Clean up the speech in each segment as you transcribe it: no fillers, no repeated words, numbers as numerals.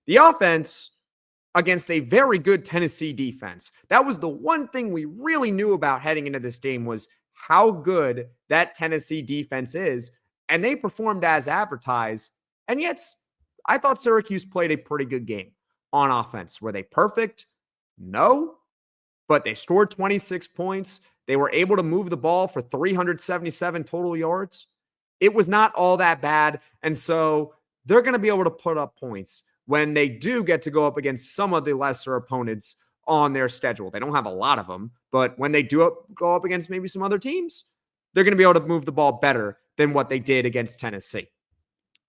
The offense against a very good Tennessee defense. That was the one thing we really knew about heading into this game was how good that Tennessee defense is. And they performed as advertised. And yet, I thought Syracuse played a pretty good game on offense. Were they perfect? No. But they scored 26 points. They were able to move the ball for 377 total yards. It was not all that bad. And so they're going to be able to put up points when they do get to go up against some of the lesser opponents on their schedule. They don't have a lot of them, but when they do go up against maybe some other teams, they're going to be able to move the ball better than what they did against Tennessee.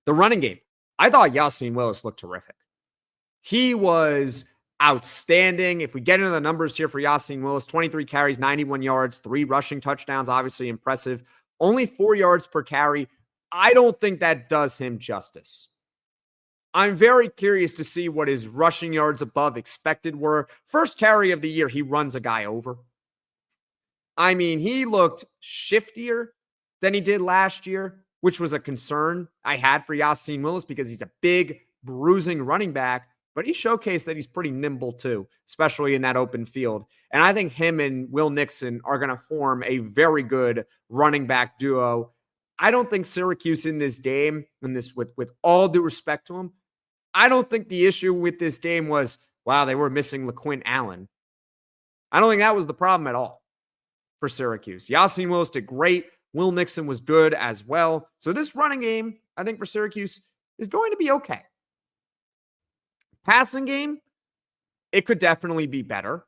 The running game, I thought Yasin Willis looked terrific. He was outstanding. If we get into the numbers here for Yasin Willis, 23 carries, 91 yards, 3 rushing touchdowns, obviously impressive. Only 4 yards per carry. I don't think that does him justice. I'm very curious to see what his rushing yards above expected were. First carry of the year, he runs a guy over. I mean, he looked shiftier than he did last year, which was a concern I had for Yasin Willis because he's a big, bruising running back, but he showcased that he's pretty nimble too, especially in that open field. And I think him and Will Nixon are going to form a very good running back duo. I don't think Syracuse in this game, and this with all due respect to him, I don't think the issue with this game was, wow, they were missing LaQuint Allen. I don't think that was the problem at all for Syracuse. Yasin Willis did great. Will Nixon was good as well. So this running game, I think for Syracuse, is going to be okay. Passing game, it could definitely be better.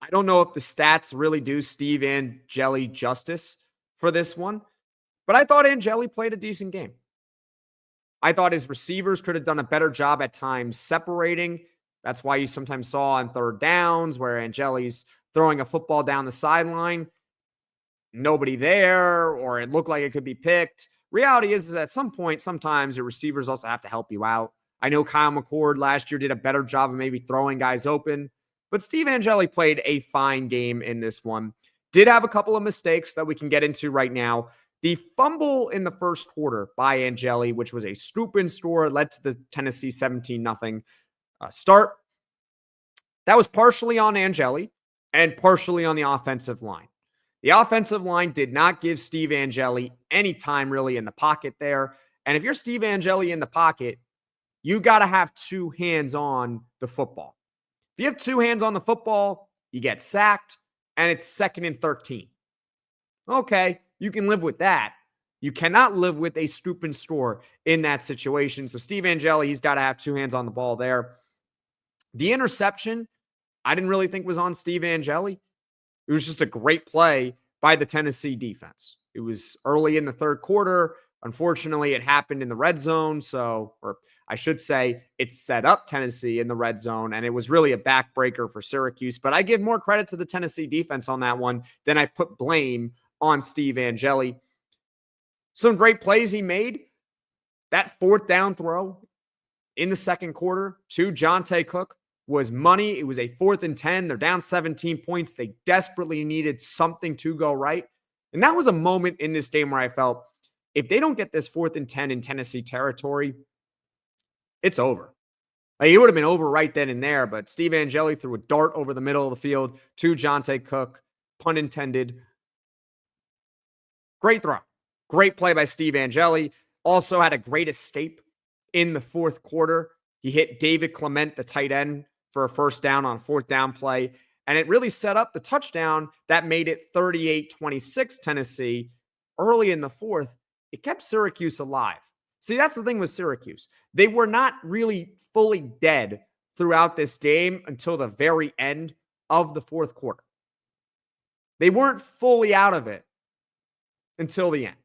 I don't know if the stats really do Steve Angeli justice for this one, but I thought Angeli played a decent game. I thought his receivers could have done a better job at times separating. That's why you sometimes saw on third downs where Angeli's throwing a football down the sideline, nobody there, or it looked like it could be picked. Reality is at some point, sometimes your receivers also have to help you out. I know Kyle McCord last year did a better job of maybe throwing guys open, but Steve Angeli played a fine game in this one. Did have a couple of mistakes that we can get into right now. The fumble in the first quarter by Angeli, which was a scoop-in score, led to the Tennessee 17-0 start. That was partially on Angeli and partially on the offensive line. The offensive line did not give Steve Angeli any time really in the pocket there. And if you're Steve Angeli in the pocket, you got to have 2 hands on the football. If you have 2 hands on the football, you get sacked, and it's 2nd and 13. Okay, you can live with that. You cannot live with a scoop and score in that situation. So Steve Angeli, he's got to have 2 hands on the ball there. The interception, I didn't really think was on Steve Angeli. It was just a great play by the Tennessee defense. It was early in the third quarter. Unfortunately, it happened in the red zone. Or I should say, it set up Tennessee in the red zone, and it was really a backbreaker for Syracuse. But I give more credit to the Tennessee defense on that one than I put blame on Steve Angeli. Some great plays he made. That 4th down throw in the second quarter to Jonte Cook was money. It was a 4th and 10. They're down 17 points. They desperately needed something to go right. And that was a moment in this game where I felt, if they don't get this 4th and 10 in Tennessee territory, it's over. Like, it would have been over right then and there, but Steve Angeli threw a dart over the middle of the field to Jonte Cook, pun intended. Great throw. Great play by Steve Angeli. Also had a great escape in the fourth quarter. He hit David Clement, the tight end, for a first down on a 4th down play. And it really set up the touchdown that made it 38-26 Tennessee early in the fourth. It kept Syracuse alive. See, that's the thing with Syracuse. They were not really fully dead throughout this game until the very end of the fourth quarter. They weren't fully out of it until the end.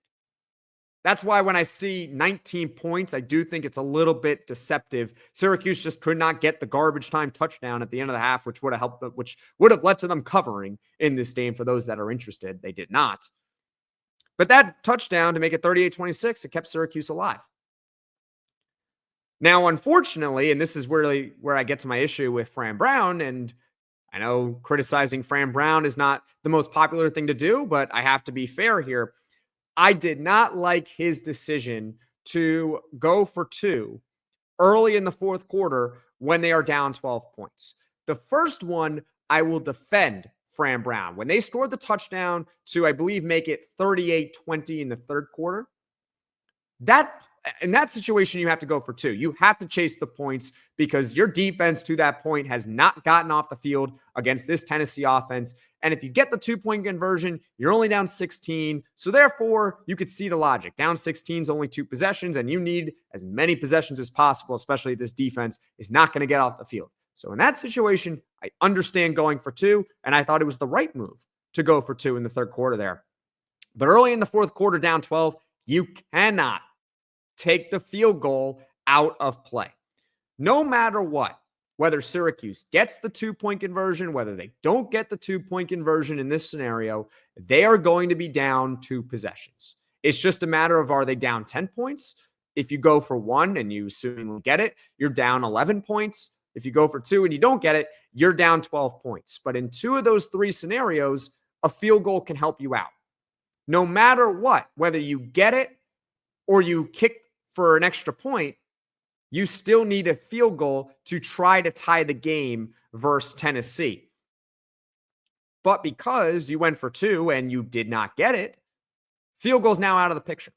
That's why when I see 19 points, I do think it's a little bit deceptive. Syracuse just could not get the garbage time touchdown at the end of the half, which would have helped them, which would have led to them covering in this game for those that are interested. They did not. But that touchdown to make it 38-26, it kept Syracuse alive. Now, unfortunately, and this is really where I get to my issue with Fran Brown, and I know criticizing Fran Brown is not the most popular thing to do, but I have to be fair here. I did not like his decision to go for 2 early in the fourth quarter when they are down 12 points. The first one, I will defend Fran Brown. When they scored the touchdown to, I believe, make it 38-20 in the third quarter, in that situation, you have to go for two. You have to chase the points because your defense to that point has not gotten off the field against this Tennessee offense. And if you get the 2-point conversion, you're only down 16. So therefore, you could see the logic. Down 16 is only 2 possessions, and you need as many possessions as possible, especially if this defense is not going to get off the field. So in that situation, I understand going for 2, and I thought it was the right move to go for 2 in the third quarter there. But early in the fourth quarter, down 12, you cannot take the field goal out of play. No matter what, whether Syracuse gets the 2-point conversion, whether they don't get the 2-point conversion in this scenario, they are going to be down 2 possessions. It's just a matter of, are they down 10 points? If you go for 1 and you assumingly get it, you're down 11 points. If you go for 2 and you don't get it, you're down 12 points. But in 2 of those 3 scenarios, a field goal can help you out. No matter what, whether you get it or you kick for an extra point, you still need a field goal to try to tie the game versus Tennessee. But because you went for 2 and you did not get it, field goal's now out of the picture.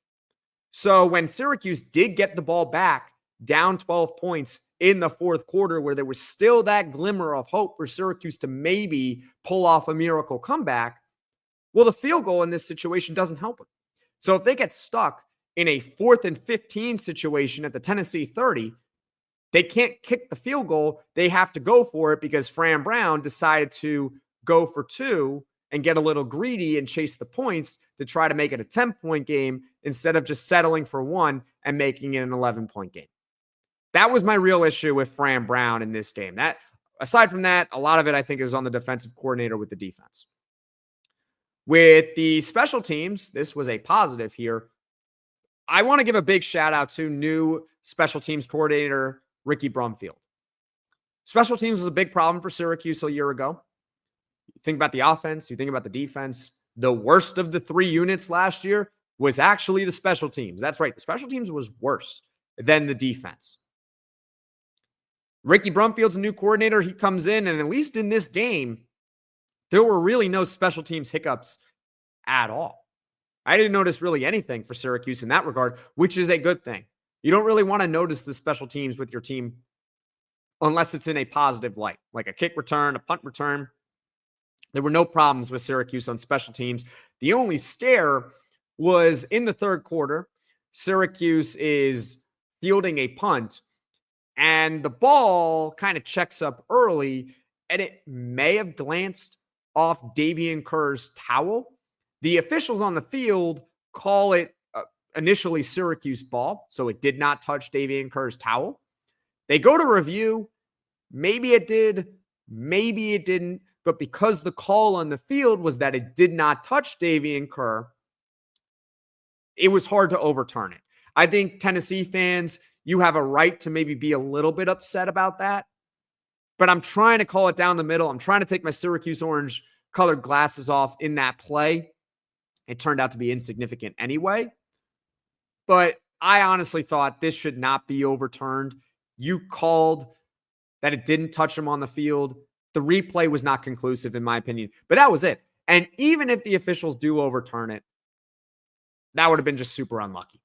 So when Syracuse did get the ball back down 12 points in the fourth quarter, where there was still that glimmer of hope for Syracuse to maybe pull off a miracle comeback, well, the field goal in this situation doesn't help them. So if they get stuck in a 4th and 15 situation at the Tennessee 30, they can't kick the field goal. They have to go for it because Fran Brown decided to go for 2 and get a little greedy and chase the points to try to make it a 10-point game instead of just settling for 1 and making it an 11-point game. That was my real issue with Fran Brown in this game. That, aside from that, a lot of it I think is on the defensive coordinator with the defense. With the special teams, this was a positive here. I want to give a big shout out to new special teams coordinator, Ricky Brumfield. Special teams was a big problem for Syracuse a year ago. You think about the offense, you think about the defense. The worst of the 3 units last year was actually the special teams. That's right. The special teams was worse than the defense. Ricky Brumfield's a new coordinator. He comes in, and at least in this game, there were really no special teams hiccups at all. I didn't notice really anything for Syracuse in that regard, which is a good thing. You don't really want to notice the special teams with your team unless it's in a positive light, like a kick return, a punt return. There were no problems with Syracuse on special teams. The only scare was in the third quarter. Syracuse is fielding a punt, and the ball kind of checks up early, and it may have glanced off Davian Kerr's towel. The officials on the field call it initially Syracuse ball, so it did not touch Davian Kerr's towel. They go to review. Maybe it did, maybe it didn't, but because the call on the field was that it did not touch Davian Kerr, it was hard to overturn it. I think Tennessee fans, you have a right to maybe be a little bit upset about that, but I'm trying to call it down the middle. I'm trying to take my Syracuse orange colored glasses off in that play. It turned out to be insignificant anyway, but I honestly thought this should not be overturned. You called that it didn't touch him on the field. The replay was not conclusive, in my opinion, but that was it. And even if the officials do overturn it, that would have been just super unlucky.